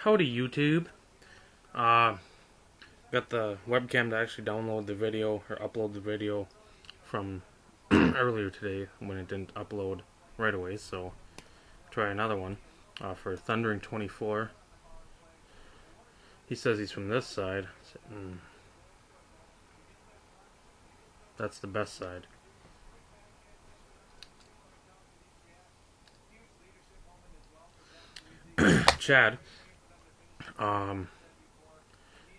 Howdy YouTube. Uh, got the webcam to actually download the video or upload the video from earlier today when it didn't upload right away, so try another one for Thundering 24. He says he's from this side. That's the best side. Chad,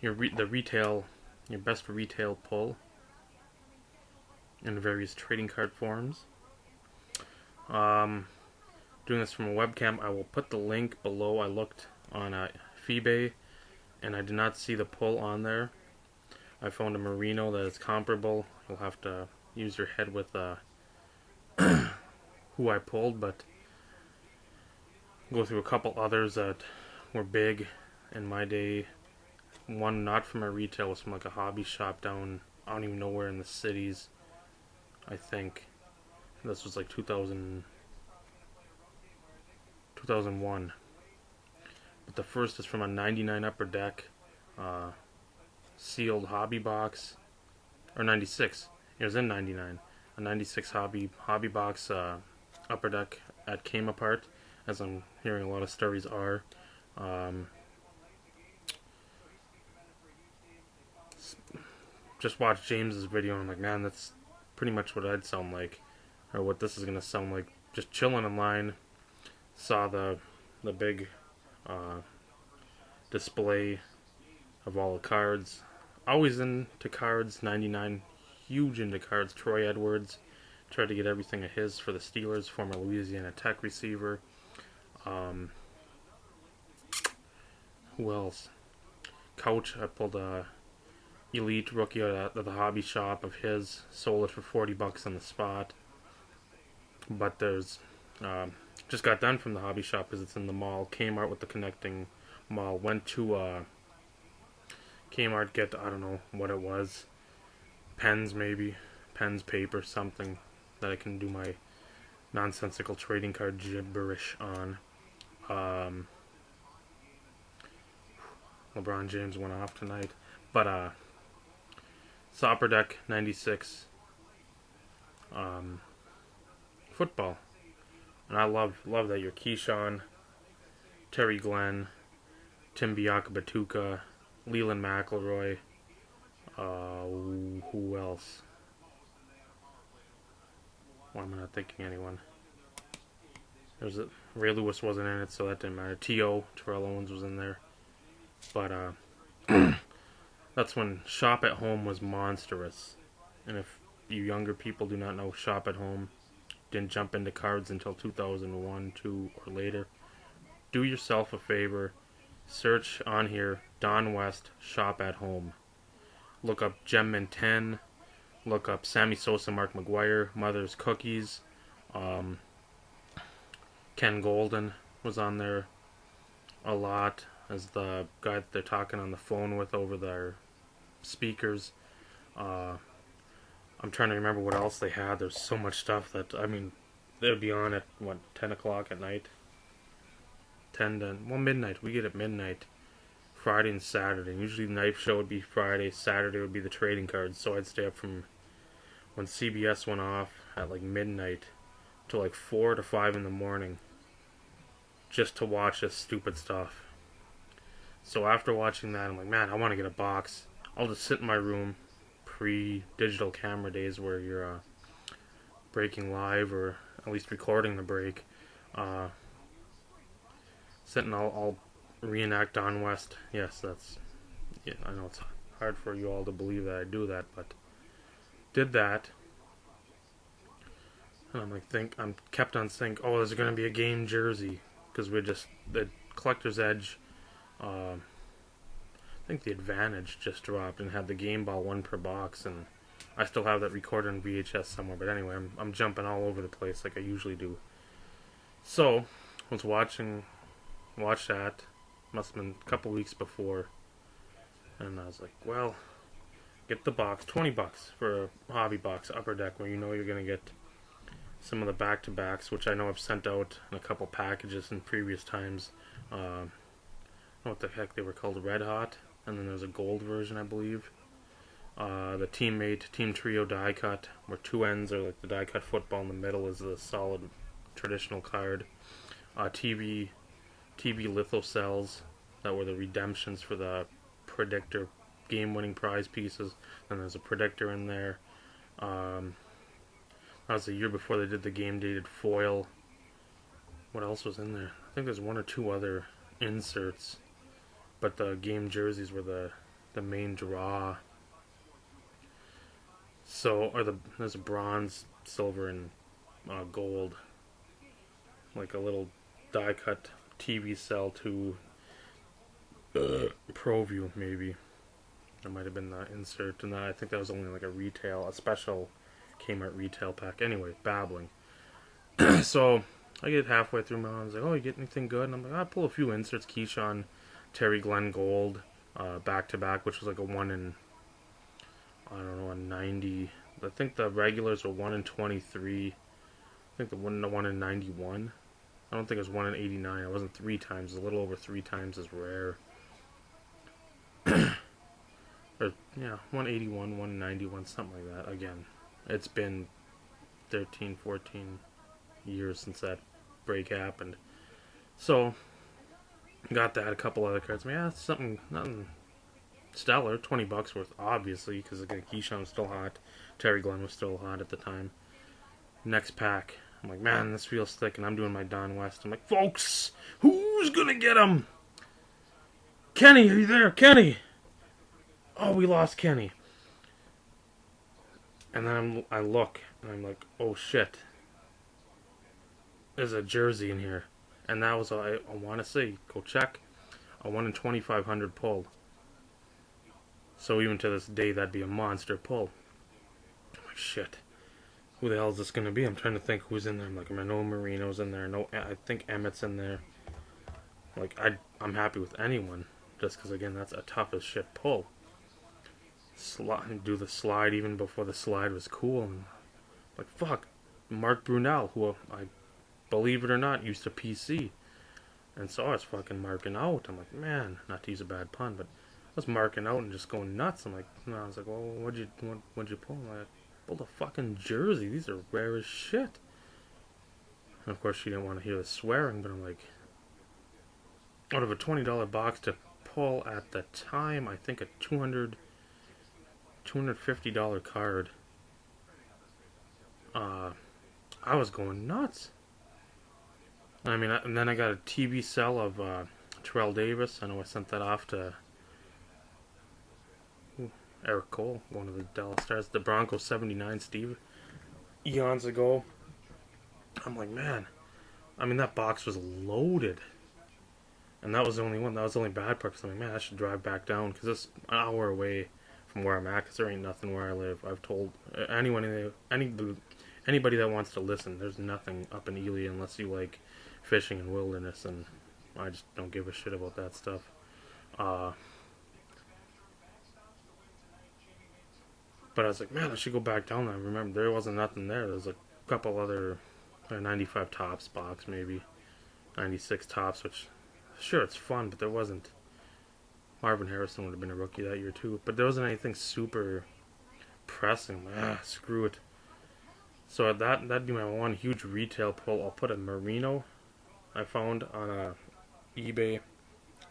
your best retail pull in various trading card forums. Doing this from a webcam. I will put the link below. I looked on eBay and I did not see the pull on there. I found a merino that is comparable. You'll have to use your head with who I pulled, but go through a couple others that were big in my day. One not from a retail, was from like a hobby shop down, I don't even know where in the cities, I think. This was like 2001. But the first is from a 99 Upper Deck sealed hobby box, or 96. It was in 99. A 96 hobby box Upper Deck at Came Apart, as I'm hearing a lot of stories are. Just watched James's video and I'm like, man, that's pretty much what I'd sound like, or what this is gonna sound like. Just chilling in line, saw the big display of all the cards. Always into cards. 99, huge into cards. Troy Edwards, tried to get everything of his for the Steelers, former Louisiana Tech receiver. Who else? Couch, I pulled a Elite rookie at the hobby shop of his, sold it for $40 on the spot. But there's just got done from the hobby shop because it's in the mall. Kmart with the connecting mall. Went to Kmart, get, I don't know what it was, pens maybe, paper, something that I can do my nonsensical trading card gibberish on. LeBron James went off tonight, but Upper Deck 96 football, and I love that your Keyshawn, Terry Glenn, Tim Biakabatuka, Leland McElroy, who else? Why am I not thinking anyone? There's Ray Lewis wasn't in it, so that didn't matter. T.O. Terrell Owens was in there, but that's when Shop at Home was monstrous. And if you younger people do not know, Shop at Home didn't jump into cards until 2001, 2, or later. Do yourself a favor. Search on here, Don West, Shop at Home. Look up Gemmin 10. Look up Sammy Sosa, Mark McGuire, Mother's Cookies. Ken Golden was on there a lot as the guy that they're talking on the phone with over their speakers. I'm trying to remember what else they had. There's so much stuff that, I mean, they would be on at, 10 o'clock at night? 10 to, midnight. We get at midnight. Friday and Saturday. And usually the knife show would be Friday. Saturday would be the trading cards. So I'd stay up from when CBS went off at like midnight till like 4 to 5 in the morning just to watch this stupid stuff. So after watching that, I'm like, man, I want to get a box. I'll just sit in my room, pre-digital camera days where you're breaking live or at least recording the break. Sitting, I'll reenact Don West. Yes, that's, yeah, I know it's hard for you all to believe that I do that, but did that. And I'm like, kept on thinking, oh, there's going to be a game jersey, because the Collector's Edge, I think the Advantage just dropped and had the game ball, one per box, and I still have that recorded on VHS somewhere. But anyway, I'm jumping all over the place like I usually do. So I was watched that, must have been a couple weeks before, and I was like, well, get the box, $20 for a hobby box, Upper Deck, where you know you're gonna get some of the back-to-backs, which I know I've sent out in a couple packages in previous times. what the heck they were called, Red Hot, and then there's a gold version, I believe. The team trio die cut, where two ends are like the die cut football, and the middle is the solid traditional card. TV litho cells that were the redemptions for the predictor game-winning prize pieces. And there's a predictor in there. That was the year before they did the game-dated foil. What else was in there? I think there's one or two other inserts, but the game jerseys were the main draw. So, there's a bronze, silver, and gold, like a little die-cut TV cell to ProView, maybe. That might have been the insert, and I think that was only like a special Kmart retail pack. Anyway, babbling. So I get halfway through my mom's like, "Oh, you get anything good?" And I'm like, "I pull a few inserts, Keyshawn, Terry Glenn Gold, back to back, which was like a 1 in, I don't know, a 90. I think the regulars were 1 in 23. I think the 1 in 91. I don't think it was 1 in 89. It wasn't 3 times. It was a little over 3 times as rare. Or, yeah, 181, 191, something like that. Again, it's been 13, 14 years since that break happened. So, got that, a couple other cards. I mean, yeah, nothing stellar. $20 worth, obviously, because again, Keyshawn was still hot. Terry Glenn was still hot at the time. Next pack. I'm like, man, this feels thick, and I'm doing my Don West. I'm like, folks, who's gonna get him? Kenny, are you there? Kenny! Oh, we lost Kenny. And then I look, and I'm like, oh shit. There's a jersey in here. And that was, I want to say, go check, a 1 in 2,500 pull. So even to this day, that'd be a monster pull. I'm like, shit. Who the hell is this going to be? I'm trying to think who's in there. I'm like, I know Marino's in there. No, I think Emmett's in there. Like, I'm happy with anyone. Just because, again, that's a tough as shit pull. Do the slide even before the slide was cool. And like, fuck. Mark Brunel, who I, believe it or not, used to PC. And so I was fucking marking out. I'm like, man, not to use a bad pun, but I was marking out and just going nuts. I'm like, no, I was like, well, what'd you pull? I'm like, I pulled a fucking jersey. These are rare as shit. And of course, she didn't want to hear the swearing, but I'm like, out of a $20 box to pull at the time, I think a $250 card. I was going nuts. I mean, and then I got a TV cell of Terrell Davis. I know I sent that off to Eric Cole, one of the Dallas Stars. The Broncos 79 Steve, eons ago. I'm like, man. I mean, that box was loaded. And that was the only one. That was the only bad part. Because I'm like, man, I should drive back down. Because it's an hour away from where I'm at. Because there ain't nothing where I live. I've told anybody that wants to listen, there's nothing up in Ely unless you like fishing and wilderness. And I just don't give a shit about that stuff. But I was like, man, I should go back down there. I remember there wasn't nothing there. There was a couple other 95 tops box, maybe 96 tops, which sure it's fun, but there wasn't. Marvin Harrison would have been a rookie that year too, but there wasn't anything super pressing. Screw it. So that'd be my one huge retail pull. I'll put a Merino I found on eBay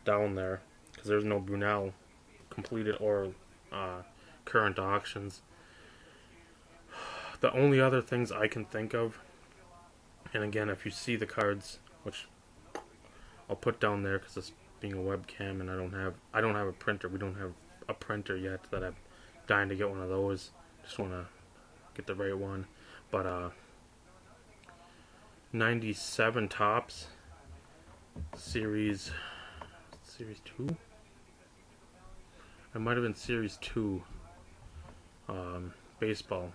down there because there's no Brunel completed or current auctions. The only other things I can think of, and again, if you see the cards, which I'll put down there because it's being a webcam, and I don't have a printer. We don't have a printer yet. That I'm dying to get one of those. Just want to get the right one. But 97 tops, series 2. It might have been series 2. Baseball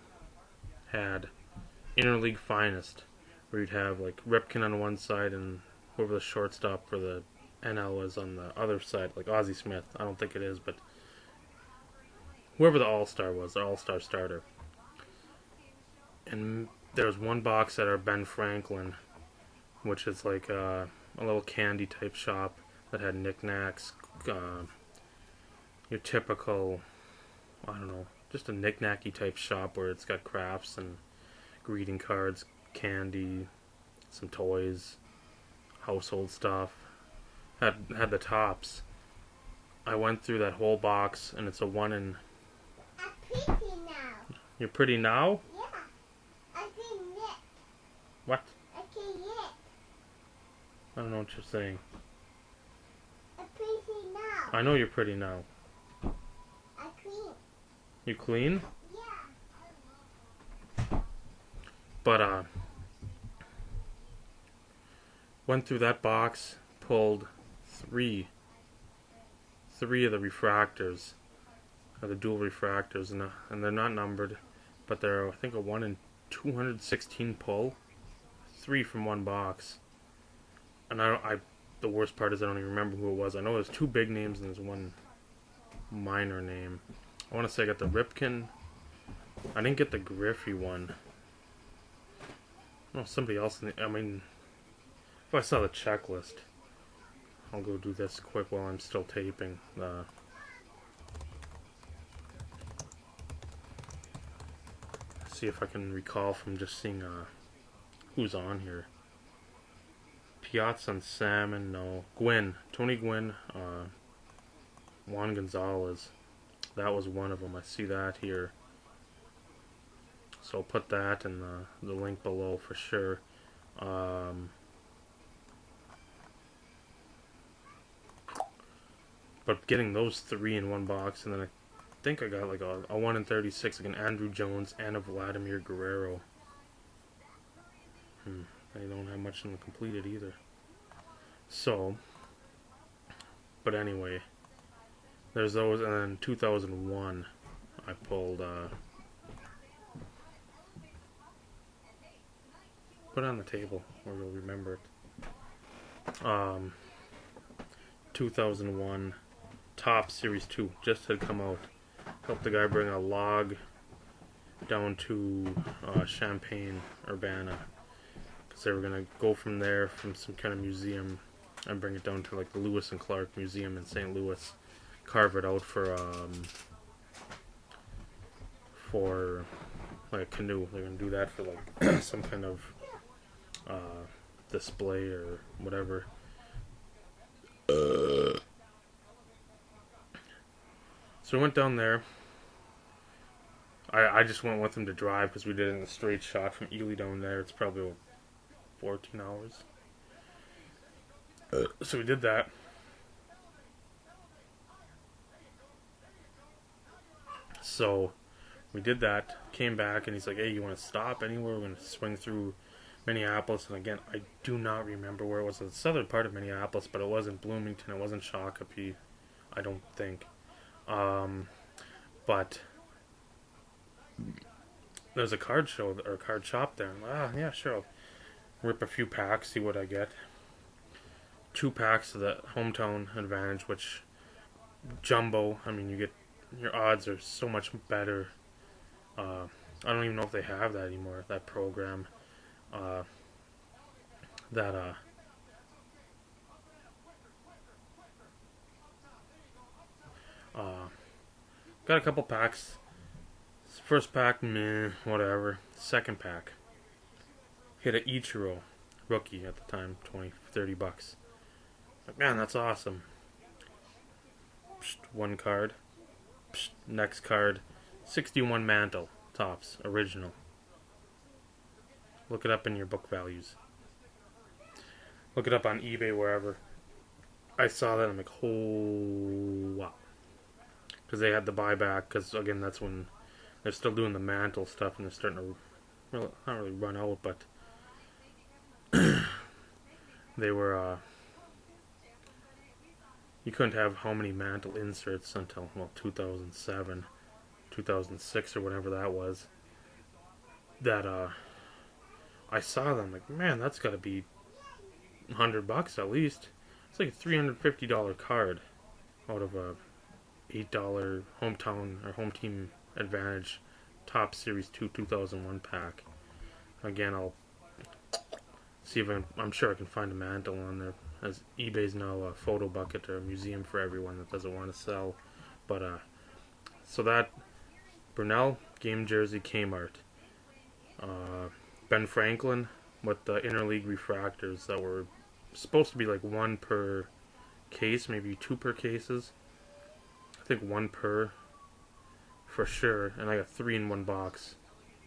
had interleague finest, where you'd have like Ripken on one side and whoever the shortstop for the NL was on the other side, like Ozzie Smith. I don't think it is, but whoever the All-Star was, the All-Star starter. And there was one box at our Ben Franklin, which is like a little candy type shop that had knickknacks, your typical, I don't know, just a knickknacky type shop where it's got crafts and greeting cards, candy, some toys, household stuff. Had the tops. I went through that whole box, and it's a one in. I'm pretty now. You're pretty now? Yeah. I can knit. What? I can knit. I don't know what you're saying. I'm pretty now. I know you're pretty now. I clean. You clean? Yeah. But went through that box, pulled three of the refractors, the dual refractors, and they're not numbered, but they're, I think, a 1 in 216 pull, 3 from one box. And the worst part is I don't even remember who it was. I know there's 2 big names and there's 1 minor name. I want to say I got the Ripken. I didn't get the Griffey one. No, somebody else. I mean, if I saw the checklist, I'll go do this quick while I'm still taping. See if I can recall from just seeing who's on here. Piazza and Salmon, no. Gwynn, Tony Gwynn, Juan Gonzalez. That was one of them. I see that here. So I'll put that in the link below for sure. But getting those 3 in one box, and then I think I got like a 1 in 36, like an Andrew Jones and a Vladimir Guerrero. I don't have much in the completed either. So, but anyway, there's those, and then 2001, I pulled, put it on the table where you'll remember it. 2001 Top Series 2 just had come out. Helped the guy bring a log down to Champaign, Urbana, because they were going to go from there, from some kind of museum, and bring it down to like the Lewis and Clark Museum in St. Louis, carve it out for like a canoe. They're going to do that for like some kind of display or whatever. So we went down there. I just went with him to drive because we did it in a straight shot from Ely down there. It's probably 14 hours. So we did that. So we did that, came back, and he's like, hey, you want to stop anywhere? We're going to swing through Minneapolis. And again, I do not remember where it was. The southern part of Minneapolis, but it wasn't Bloomington. It wasn't Shakopee, I don't think. But there's a card show or a card shop there. Yeah, sure. I'll rip a few packs, see what I get. 2 packs of the Hometown Advantage, which jumbo. I mean, you get, your odds are so much better. I don't even know if they have that anymore. That program. Got a couple packs. First pack, meh, whatever. Second pack, hit a Ichiro rookie at the time, $20-30. Like, man, that's awesome. Psst, 1 card. Psst, next card, 61 Mantle Tops original. Look it up in your book values. Look it up on eBay, wherever. I saw that, I'm like, oh wow. Because they had the buyback, because again, that's when they're still doing the Mantle stuff, and they're starting to, well, not really run out, but they were, you couldn't have how many Mantle inserts until, well, 2007, 2006, or whatever that was, that, I saw them, like, man, that's gotta be $100 at least. It's like a $350 card out of a $8 Hometown or Home Team Advantage Top Series 2 2001 pack. Again, I'll see if I'm sure I can find a Mantle on there. as eBay's now a photo bucket or a museum for everyone that doesn't want to sell. But so that Brunel game jersey Kmart, Ben Franklin with the interleague refractors that were supposed to be like one per case, maybe two per cases. I think one per for sure, and I got three in one box.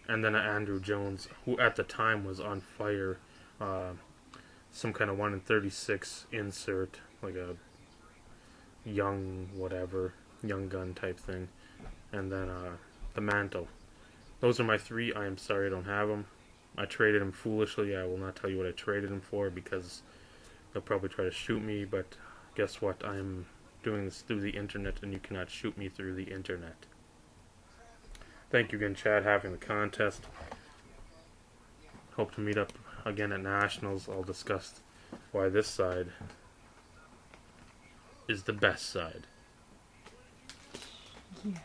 And then Andrew Jones, who at the time was on fire, uh, some kind of 1 in 36 insert, like a young whatever, young gun type thing. And then the mantle. Those are my three. I am sorry I don't have them. I traded them foolishly. I will not tell you what I traded them for because they'll probably try to shoot me, but guess what? I'm doing this through the internet and you cannot shoot me through the internet. Thank you again, Chad, having the contest. Hope to meet up again at Nationals. I'll discuss why this side is the best side. Yeah.